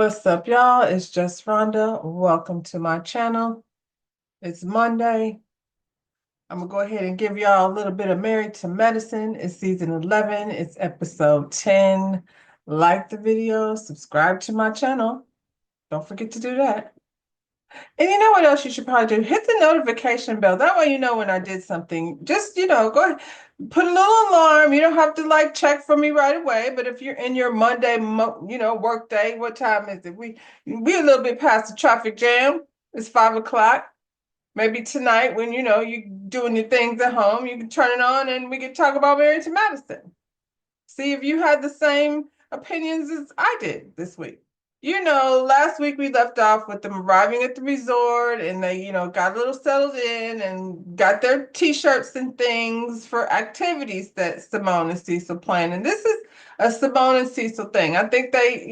What's up, y'all? It's just Rhonda. Welcome to my channel. It's Monday. I'm gonna go ahead and give y'all a little bit of Married to Medicine. It's season 11. It's episode 10. Like the video, subscribe to my channel. Don't forget to do that. And you know what else you should probably do? Hit the notification bell. That way you know when I did something. Just, go ahead, put a little alarm. You don't have to like check for me right away. But if you're in your Monday, work day, what time is it? We a little bit past the traffic jam. It's 5 o'clock. Maybe tonight when you doing your things at home, you can turn it on and we can talk about Married to Medicine. See if you had the same opinions as I did this week. Last week we left off with them arriving at the resort and they, got a little settled in and got their t-shirts and things for activities that Simone and Cecil planned. And this is a Simone and Cecil thing. I think they,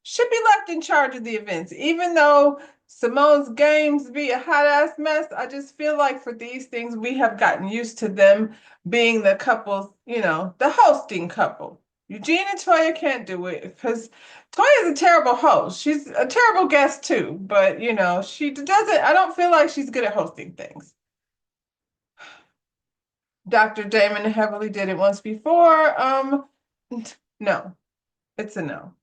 should be left in charge of the events. Even though Simone's games be a hot ass mess, I just feel like for these things we have gotten used to them being the couples, the hosting couple. Eugene and Toya can't do it because Toya's a terrible host. She's a terrible guest too, but she doesn't, I don't feel like she's good at hosting things. Dr. Damon Heavily did it once before. No, it's a no.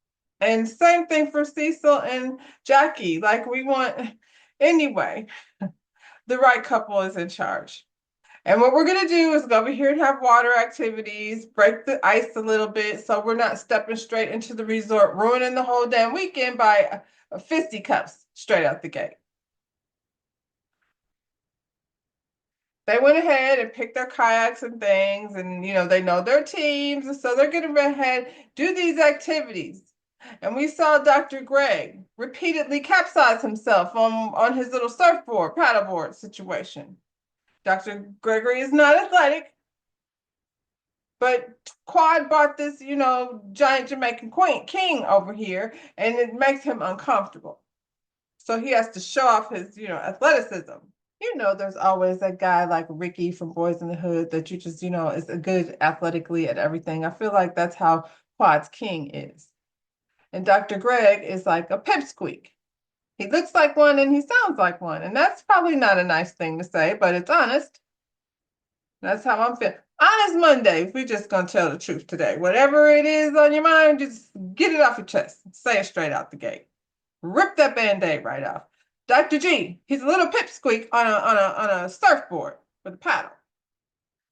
And same thing for Cecil and Jackie. Like we want, anyway, the right couple is in charge. And what we're going to do is go over here and have water activities, break the ice a little bit so we're not stepping straight into the resort, ruining the whole damn weekend by fisticuffs straight out the gate. They went ahead and picked their kayaks and things, and they know their teams, and so they're going to go ahead do these activities. And we saw Dr. Greg repeatedly capsize himself on his little surfboard, paddleboard situation. Dr. Gregory is not athletic, but Quad bought this, giant Jamaican king over here, and it makes him uncomfortable. So he has to show off his, athleticism. There's always that guy like Ricky from Boys in the Hood that you just, is good athletically at everything. I feel like that's how Quad's king is. And Dr. Greg is like a pipsqueak. He looks like one and he sounds like one. And that's probably not a nice thing to say, but it's honest. That's how I'm feeling. Honest Mondays, we're just going to tell the truth today. Whatever it is on your mind, just get it off your chest. Say it straight out the gate. Rip that Band-Aid right off. Dr. G, he's a little pipsqueak on a surfboard with a paddle.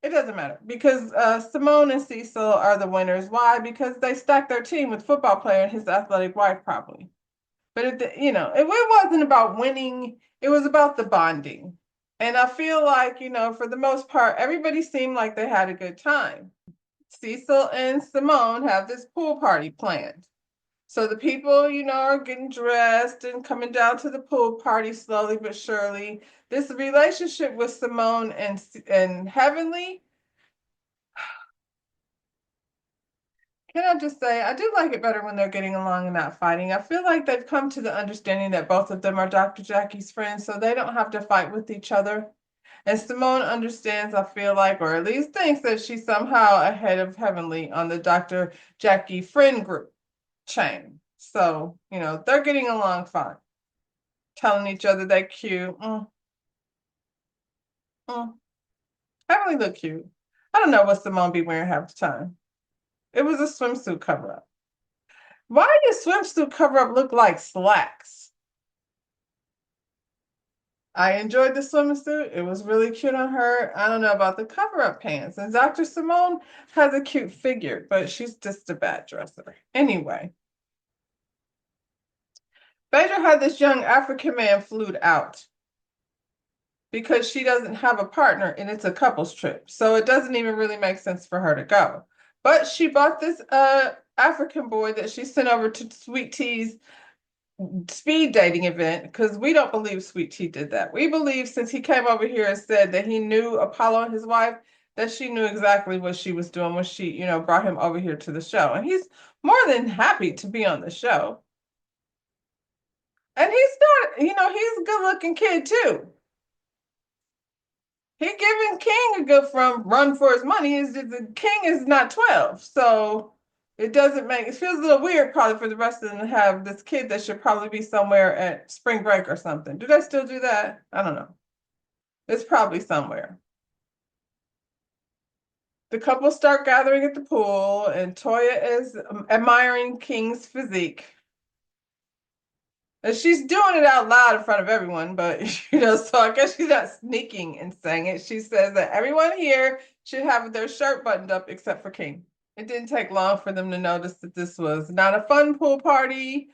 It doesn't matter because Simone and Cecil are the winners. Why? Because they stacked their team with football player and his athletic wife probably. But it wasn't about winning. It was about the bonding. And I feel like, for the most part, everybody seemed like they had a good time. Cecil and Simone have this pool party planned. So the people, are getting dressed and coming down to the pool party slowly but surely. This relationship with Simone and Heavenly, can I just say, I do like it better when they're getting along and not fighting. I feel like they've come to the understanding that both of them are Dr. Jackie's friends, so they don't have to fight with each other. And Simone understands, I feel like, or at least thinks that she's somehow ahead of Heavenly on the Dr. Jackie friend group chain. So, they're getting along fine. Telling each other they're cute. Heavenly look cute. I don't know what Simone be wearing half the time. It was a swimsuit cover-up. Why does swimsuit cover-up look like slacks? I enjoyed the swimsuit. It was really cute on her. I don't know about the cover-up pants. And Dr. Simone has a cute figure, but she's just a bad dresser. Anyway. Phaedra had this young African man flued out because she doesn't have a partner and it's a couples trip. So it doesn't even really make sense for her to go. But she bought this African boy that she sent over to Sweet Tea's speed dating event because we don't believe Sweet Tea did that. We believe since he came over here and said that he knew Apollo and his wife, that she knew exactly what she was doing when she, brought him over here to the show. And he's more than happy to be on the show. And he's not, he's a good looking kid too. He giving King a good run for his money. Is the King is not 12. So It doesn't make it feels a little weird probably for the rest of them to have this kid that should probably be somewhere at spring break or something. Do they still do that? I don't know. It's probably somewhere. The couple start gathering at the pool, and Toya is admiring King's physique. And she's doing it out loud in front of everyone, but so I guess she's not sneaking and saying it. She says that everyone here should have their shirt buttoned up except for King. It didn't take long for them to notice that this was not a fun pool party.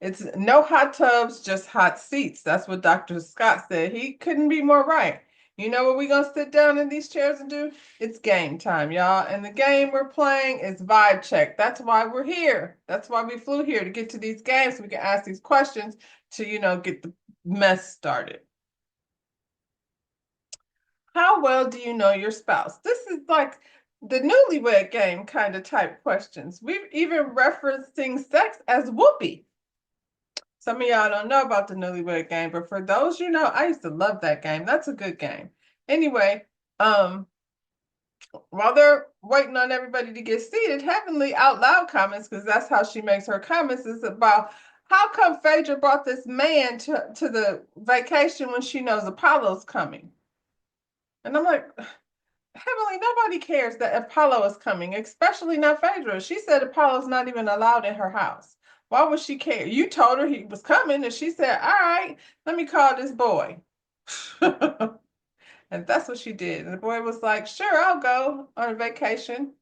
It's no hot tubs, just hot seats. That's what Dr. Scott said. He couldn't be more right. You know what we're gonna sit down in these chairs and do? It's game time, y'all. And the game we're playing is vibe check. That's why we're here. That's why we flew here to get to these games so we can ask these questions to, get the mess started. How well do you know your spouse? This is like the newlywed game kind of type questions. We've even referencing sex as whoopee. Some of y'all don't know about the newlywed game, but for those I used to love that game. That's a good game. Anyway, while they're waiting on everybody to get seated, Heavenly out loud comments, because that's how she makes her comments, is about how come Phaedra brought this man to the vacation when she knows Apollo's coming. And I'm like, Heavenly, nobody cares that Apollo is coming, especially not Phaedra. She said Apollo's not even allowed in her house. Why would she care? You told her he was coming, and she said, all right, let me call this boy. And that's what she did. And the boy was like, sure, I'll go on a vacation.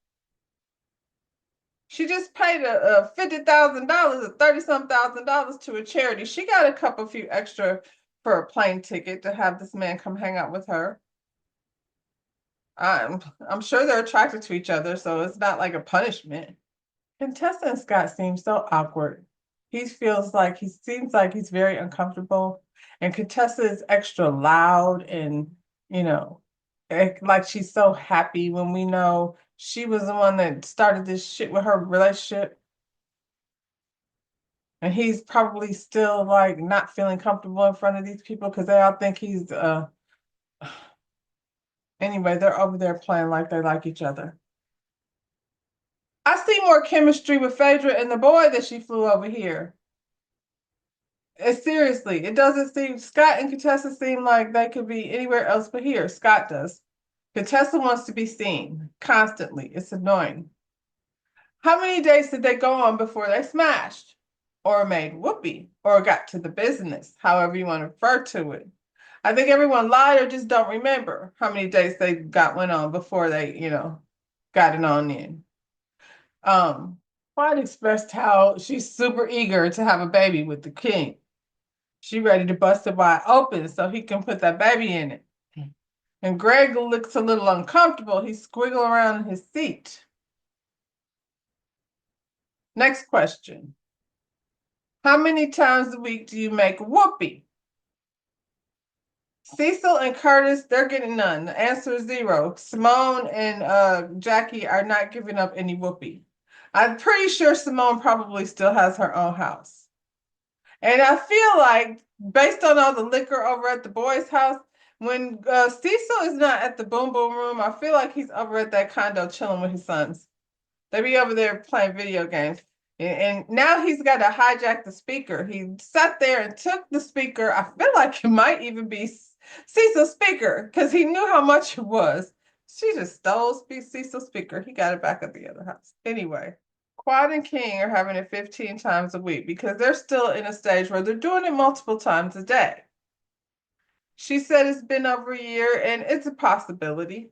She just paid a $50,000 or 30-some thousand dollars to a charity. She got a few extra for a plane ticket to have this man come hang out with her. I'm sure they're attracted to each other, so it's not like a punishment. Contessa and Scott seem so awkward. He seems like he's very uncomfortable, and Contessa is extra loud and you know, like she's so happy when we know she was the one that started this shit with her relationship, and he's probably still like not feeling comfortable in front of these people because they all think he's anyway, they're over there playing like they like each other. I see more chemistry with Phaedra and the boy that she flew over here. Seriously, it doesn't seem Scott and Contessa seem like they could be anywhere else but here. Scott does. Contessa wants to be seen constantly. It's annoying. How many dates did they go on before they smashed? Or made whoopee? Or got to the business? However you want to refer to it. I think everyone lied or just don't remember how many dates they went on before they, got it on in. Clyde expressed how she's super eager to have a baby with the king. She ready to bust it wide open so he can put that baby in it. And Greg looks a little uncomfortable. He's squiggling around in his seat. Next question. How many times a week do you make whoopee? Cecil and Curtis, they're getting none. The answer is 0. Simone and Jackie are not giving up any whoopee. I'm pretty sure Simone probably still has her own house. And I feel like, based on all the liquor over at the boys' house, when Cecil is not at the boom boom room, I feel like he's over at that condo chilling with his sons. They be over there playing video games. And now he's got to hijack the speaker. He sat there and took the speaker. I feel like it might even be Cecil's speaker because he knew how much it was. She just stole Cecil's speaker. He got it back at the other house. Anyway, Quad and King are having it 15 times a week because they're still in a stage where they're doing it multiple times a day. She said it's been over a year and it's a possibility.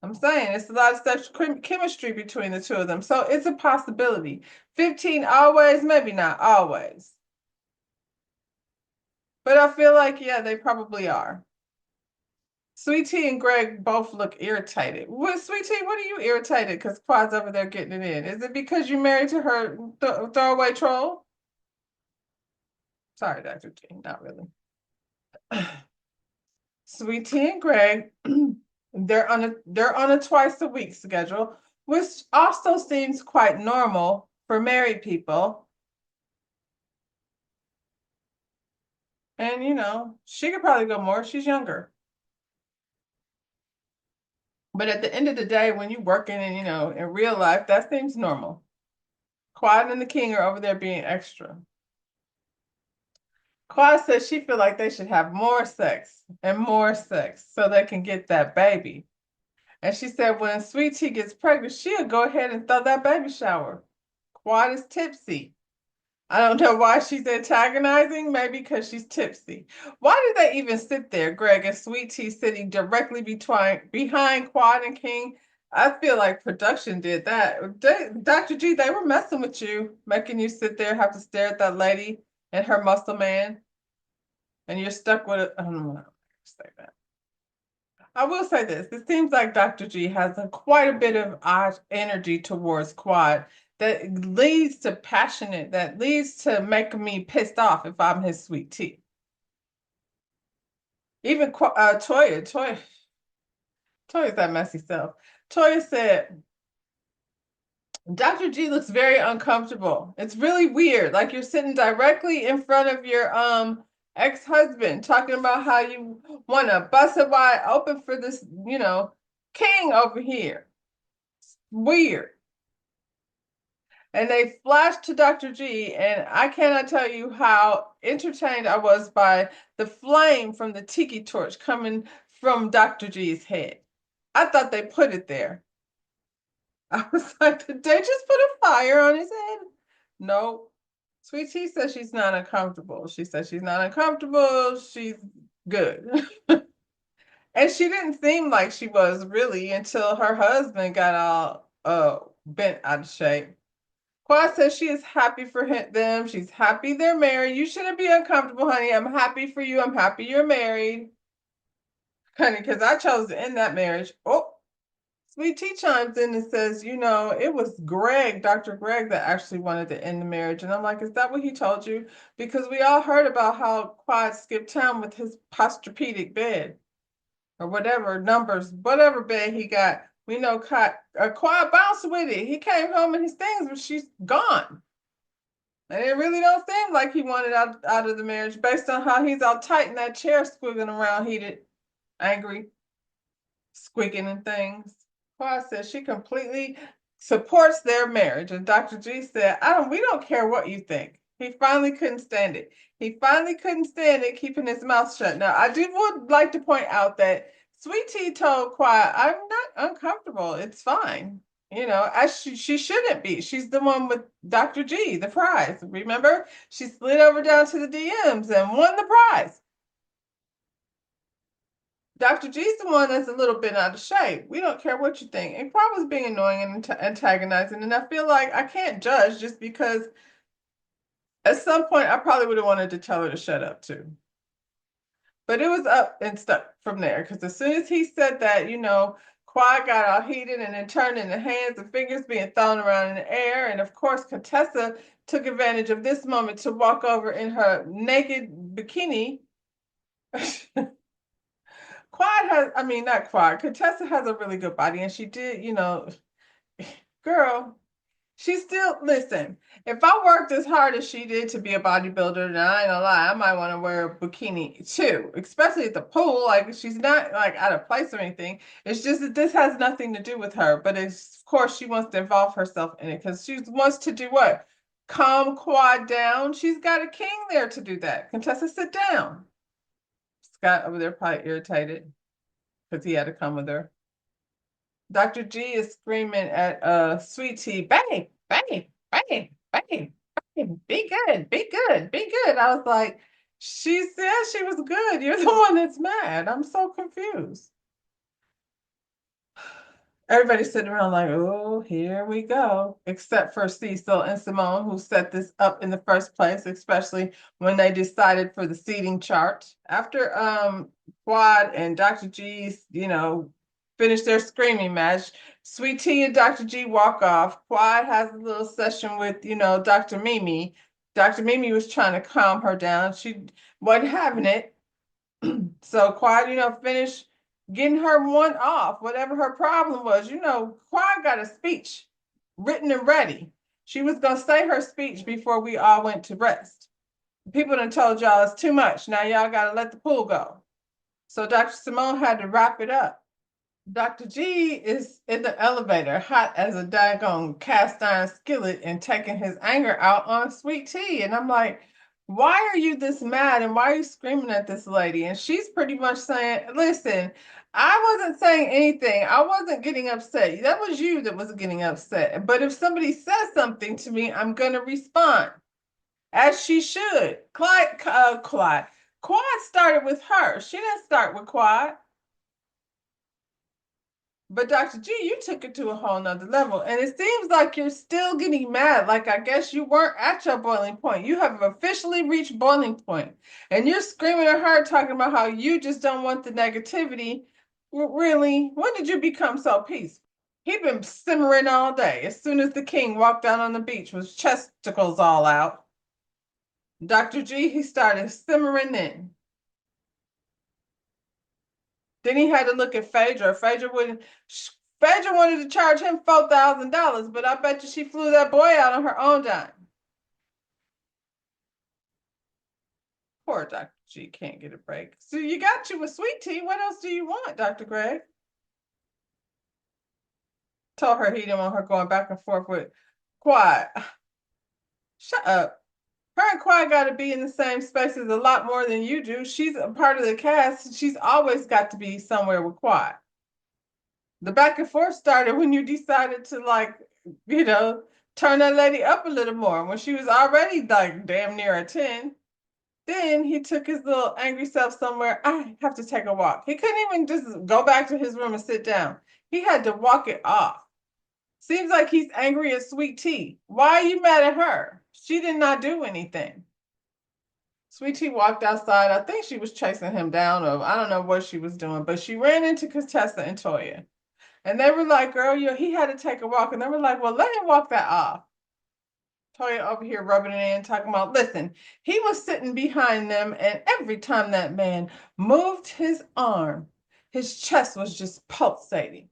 I'm saying it's a lot of sexual chemistry between the two of them. So it's a possibility. 15 always, maybe not always. But I feel like, yeah, they probably are. Sweetie and Greg both look irritated. Sweetie, what are you irritated? Because Quad's over there getting it in. Is it because you're married to her throwaway troll? Sorry, Dr. G, not really. Sweetie and Greg, they're on a twice a week schedule, which also seems quite normal for married people. And she could probably go more. She's younger. But at the end of the day, when you're working and, in real life, that seems normal. Quad and the King are over there being extra. Quad says she feel like they should have more sex and more sex so they can get that baby. And she said when Sweet Tea gets pregnant, she'll go ahead and throw that baby shower. Quad is tipsy. I don't know why she's antagonizing, maybe because she's tipsy. Why did they even sit there, Greg and Sweet Tea sitting directly behind Quad and King? I feel like production did that. Dr. G, they were messing with you, making you sit there, have to stare at that lady and her muscle man, and you're stuck with it. I don't know how to say that. I will say this. It seems like Dr. G has quite a bit of energy towards Quad that leads to passionate, that leads to making me pissed off if I'm his Sweet Tea. Even Toya's that messy self. Toya said, Dr. G looks very uncomfortable. It's really weird. Like you're sitting directly in front of your ex-husband talking about how you want to bust it wide open for this, king over here. Weird. And they flashed to Dr. G, and I cannot tell you how entertained I was by the flame from the tiki torch coming from Dr. G's head. I thought they put it there. I was like, did they just put a fire on his head? No. Sweet Tea says she's not uncomfortable. She says she's not uncomfortable. She's good. And she didn't seem like she was really until her husband got all bent out of shape. Quad says she is happy for them. She's happy they're married. You shouldn't be uncomfortable, honey. I'm happy for you. I'm happy you're married. Honey, because I chose to end that marriage. Oh, Sweet Tea chimes in and says, it was Greg, Dr. Greg, that actually wanted to end the marriage. And I'm like, is that what he told you? Because we all heard about how Quad skipped town with his posturepedic bed or whatever numbers, whatever bed he got. We know Quad bounced with it. He came home and his things, but she's gone. And it really don't seem like he wanted out of the marriage based on how he's all tight in that chair, squiggling around, heated, angry, squeaking and things. Quad says she completely supports their marriage. And Dr. G said, we don't care what you think. He finally couldn't stand it. He finally couldn't stand it, keeping his mouth shut. Now, would like to point out that Sweet Tea told Quiet, I'm not uncomfortable. It's fine. As she shouldn't be. She's the one with Dr. G, the prize. Remember? She slid over down to the DMs and won the prize. Dr. G's the one that's a little bit out of shape. We don't care what you think. And Quad was being annoying and antagonizing. And I feel like I can't judge just because at some point I probably would have wanted to tell her to shut up too. But it was up and stuck from there. Because as soon as he said that, Quad got all heated and then turned into hands and fingers being thrown around in the air. And of course, Contessa took advantage of this moment to walk over in her naked bikini. Not Quad. Contessa has a really good body, and she did, girl, listen, if I worked as hard as she did to be a bodybuilder, then I ain't gonna lie, I might want to wear a bikini too, especially at the pool. Like, she's not like out of place or anything. It's just that this has nothing to do with her, but of course, she wants to involve herself in it because she wants to do what? Calm Quad down. She's got a king there to do that. Contessa, sit down. Scott over there probably irritated because he had to come with her. Dr. G is screaming at Sweet Tea, bang, bang, bang, bang, bang, be good, be good, be good. I was like, she said she was good. You're the one that's mad. I'm so confused. Everybody's sitting around like, oh, here we go. Except for Cecil and Simone, who set this up in the first place, especially when they decided for the seating chart. After Quad and Dr. G, finish their screaming match, Sweet Tea and Dr. G walk off. Quad has a little session with, Dr. Mimi. Dr. Mimi was trying to calm her down. She wasn't having it. So Quad, finished getting her one off, whatever her problem was. Quad got a speech written and ready. She was going to say her speech before we all went to rest. People done told y'all it's too much. Now y'all got to let the pool go. So Dr. Simone had to wrap it up. Dr. G is in the elevator, hot as a daggone cast iron skillet, and taking his anger out on Sweet Tea. And I'm like, why are you this mad? And why are you screaming at this lady? And she's pretty much saying, listen, I wasn't saying anything. I wasn't getting upset. That was you that was getting upset. But if somebody says something to me, I'm going to respond as she should. Quad started with her. She didn't start with Quad. But Dr. G, you took it to a whole nother level. And it seems like you're still getting mad. Like I guess you weren't at your boiling point. You have officially reached boiling point. And you're screaming at her, talking about how you just don't want the negativity. Really? When did you become so peaceful? He'd been simmering all day. As soon as the king walked out on the beach with chesticles all out, Dr. G, he started simmering in. Then he had to look at Phaedra. Phaedra wanted to charge him $4,000, but I bet you she flew that boy out on her own dime. Poor Dr. G can't get a break. So you got you with Sweet Tea. What else do you want, Dr. Gregg? Told her he didn't want her going back and forth with Quiet. Shut up. Her and Quiet got to be in the same spaces a lot more than you do. She's a part of the cast. She's always got to be somewhere with Quiet. The back and forth started when you decided to you know, turn that lady up a little more when she was already like damn near a 10. Then he took his little angry self somewhere. I have to take a walk. He couldn't even just go back to his room and sit down. He had to walk it off. Seems like he's angry at Sweet Tea. Why are you mad at her? She did not do anything. Sweet Tea walked outside. I think she was chasing him down, or I don't know what she was doing, but she ran into Contessa and Toya. And they were like, girl, he had to take a walk. And they were like, well, let him walk that off. Toya over here rubbing it in, talking about, listen, he was sitting behind them, and every time that man moved his arm, his chest was just pulsating.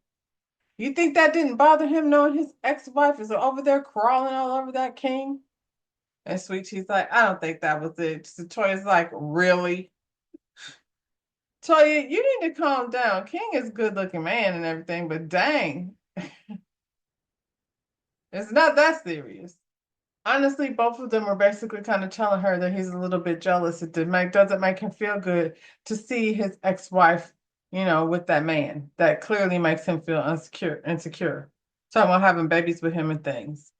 You think that didn't bother him knowing his ex-wife is over there crawling all over that king? And Sweet Tea's like, I don't think that was it. So Toya's like, really? Toya, you need to calm down. King is a good looking man and everything, but dang, it's not that serious. Honestly, both of them were basically kind of telling her that he's a little bit jealous. Doesn't make him feel good to see his ex-wife, with that man. That clearly makes him feel insecure. Talking about having babies with him and things.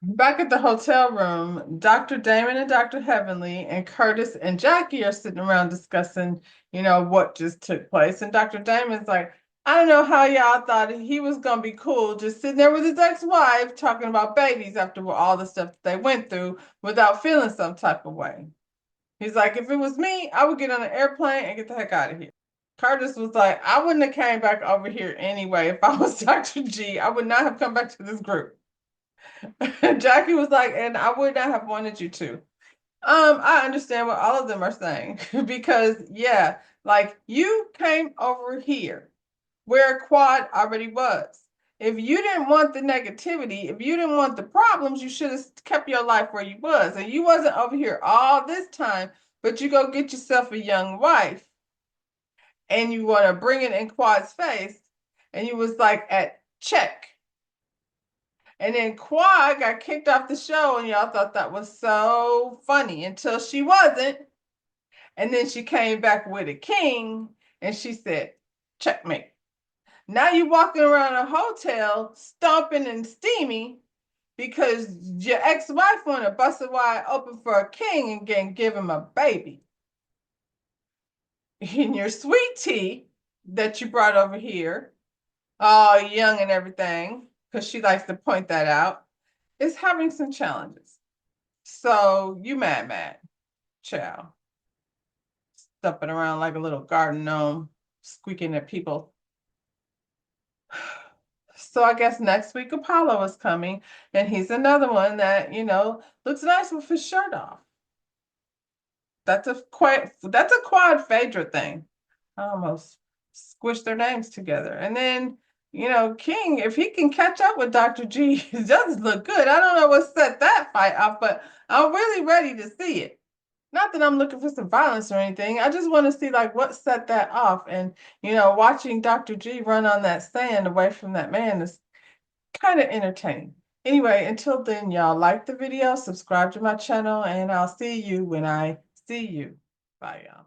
Back at the hotel room, Dr. Damon and Dr. Heavenly and Curtis and Jackie are sitting around discussing, what just took place. And Dr. Damon's like, I don't know how y'all thought he was gonna be cool just sitting there with his ex-wife talking about babies after all the stuff that they went through without feeling some type of way. He's like, if it was me, I would get on an airplane and get the heck out of here. Curtis was like, I wouldn't have came back over here anyway if I was Dr. G. I would not have come back to this group. Jackie was like, and I would not have wanted you to. I understand what all of them are saying because yeah, like you came over here where Quad already was. If you didn't want the negativity, if you didn't want the problems, you should have kept your life where you was. And you wasn't over here all this time, but you go get yourself a young wife and you want to bring it in Quad's face. And you was like at check. And then Quad got kicked off the show, and y'all thought that was so funny until she wasn't. And then she came back with a king, and she said, checkmate. Now you walking around a hotel, stomping and steamy, because your ex-wife want to bust it wide open for a king and give him a baby. And your Sweet Tea that you brought over here, all young and everything, because she likes to point that out, is having some challenges. So you mad, child. Stumping around like a little garden gnome, squeaking at people. So I guess next week Apollo is coming, and he's another one that, looks nice with his shirt off. That's a quad Phaedra thing. I almost squished their names together. And then, King, if he can catch up with Dr. G, it does look good. I don't know what set that fight off, but I'm really ready to see it. Not that I'm looking for some violence or anything. I just want to see like what set that off. And watching Dr. G run on that sand away from that man is kind of entertaining. Anyway, until then, y'all like the video, subscribe to my channel, and I'll see you when I see you. Bye, y'all.